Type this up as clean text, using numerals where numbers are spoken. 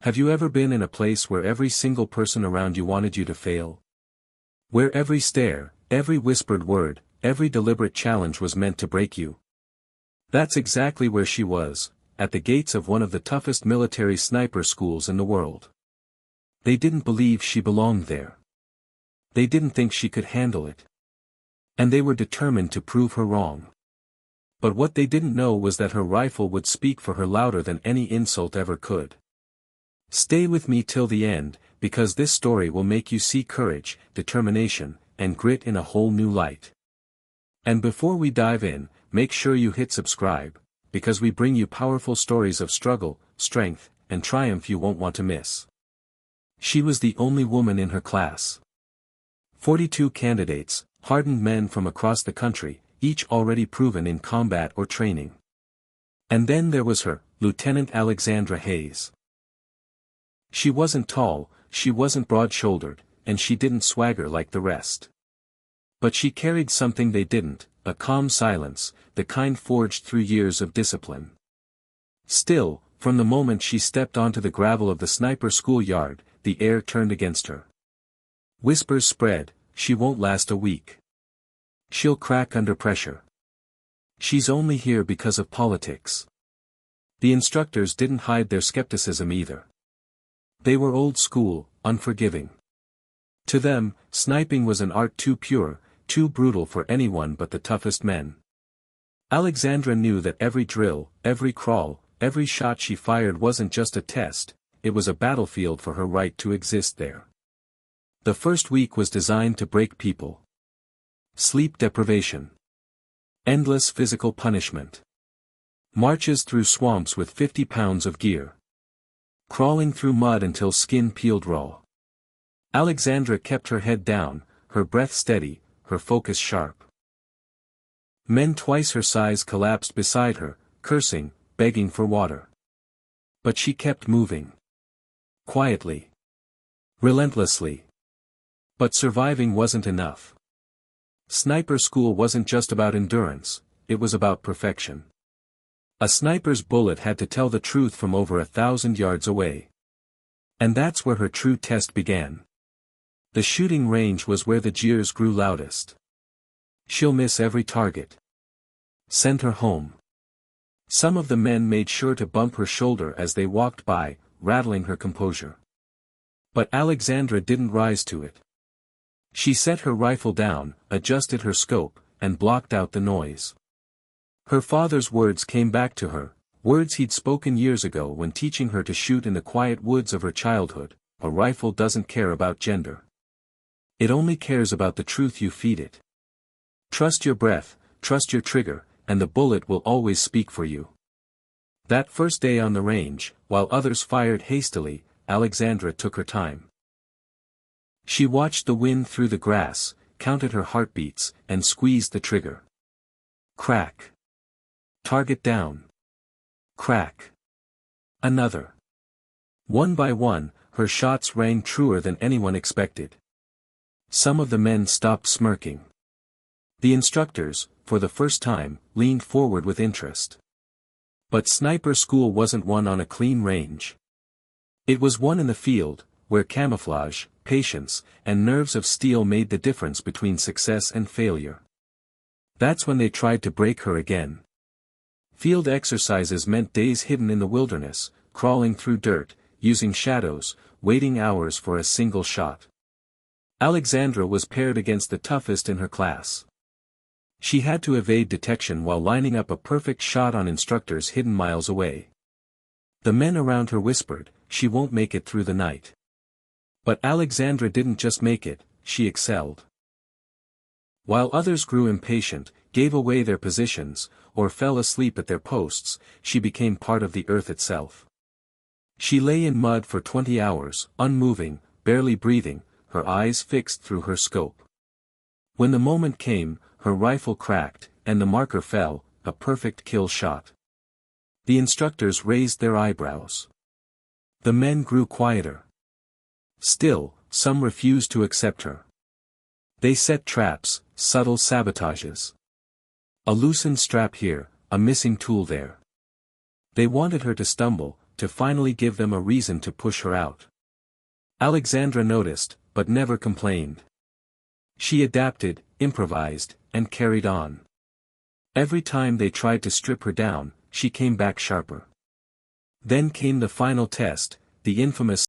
Have you ever been in a place where every single person around you wanted you to fail? Where every stare, every whispered word, every deliberate challenge was meant to break you? That's exactly where she was, at the gates of one of the toughest military sniper schools in the world. They didn't believe she belonged there. They didn't think she could handle it. And they were determined to prove her wrong. But what they didn't know was that her rifle would speak for her louder than any insult ever could. Stay with me till the end, because this story will make you see courage, determination, and grit in a whole new light. And before we dive in, make sure you hit subscribe, because we bring you powerful stories of struggle, strength, and triumph you won't want to miss. She was the only woman in her class. 42 candidates, hardened men from across the country, each already proven in combat or training. And then there was her, Lieutenant Alexandra Hayes. She wasn't tall, she wasn't broad-shouldered, and she didn't swagger like the rest. But she carried something they didn't, a calm silence, the kind forged through years of discipline. Still, from the moment she stepped onto the gravel of the sniper schoolyard, the air turned against her. Whispers spread, she won't last a week. She'll crack under pressure. She's only here because of politics. The instructors didn't hide their skepticism either. They were old school, unforgiving. To them, sniping was an art too pure, too brutal for anyone but the toughest men. Alexandra knew that every drill, every crawl, every shot she fired wasn't just a test, it was a battlefield for her right to exist there. The first week was designed to break people. Sleep deprivation. Endless physical punishment. Marches through swamps with 50 pounds of gear. Crawling through mud until skin peeled raw. Alexandra kept her head down, her breath steady, her focus sharp. Men twice her size collapsed beside her, cursing, begging for water. But she kept moving. Quietly. Relentlessly. But surviving wasn't enough. Sniper school wasn't just about endurance, it was about perfection. A sniper's bullet had to tell the truth from over 1,000 yards away. And that's where her true test began. The shooting range was where the jeers grew loudest. She'll miss every target. Send her home. Some of the men made sure to bump her shoulder as they walked by, rattling her composure. But Alexandra didn't rise to it. She set her rifle down, adjusted her scope, and blocked out the noise. Her father's words came back to her, words he'd spoken years ago when teaching her to shoot in the quiet woods of her childhood. A rifle doesn't care about gender. It only cares about the truth you feed it. Trust your breath, trust your trigger, and the bullet will always speak for you. That first day on the range, while others fired hastily, Alexandra took her time. She watched the wind through the grass, counted her heartbeats, and squeezed the trigger. Crack. Target down. Crack. Another. One by one, her shots rang truer than anyone expected. Some of the men stopped smirking. The instructors, for the first time, leaned forward with interest. But sniper school wasn't one on a clean range. It was one in the field, where camouflage, patience, and nerves of steel made the difference between success and failure. That's when they tried to break her again. Field exercises meant days hidden in the wilderness, crawling through dirt, using shadows, waiting hours for a single shot. Alexandra was paired against the toughest in her class. She had to evade detection while lining up a perfect shot on instructors hidden miles away. The men around her whispered, "She won't make it through the night." But Alexandra didn't just make it, she excelled. While others grew impatient, gave away their positions, or fell asleep at their posts, she became part of the earth itself. She lay in mud for 20 hours, unmoving, barely breathing, her eyes fixed through her scope. When the moment came, her rifle cracked, and the marker fell, a perfect kill shot. The instructors raised their eyebrows. The men grew quieter. Still, some refused to accept her. They set traps, subtle sabotages. A loosened strap here, a missing tool there. They wanted her to stumble, to finally give them a reason to push her out. Alexandra noticed, but never complained. She adapted, improvised, and carried on. Every time they tried to strip her down, she came back sharper. Then came the final test, the infamous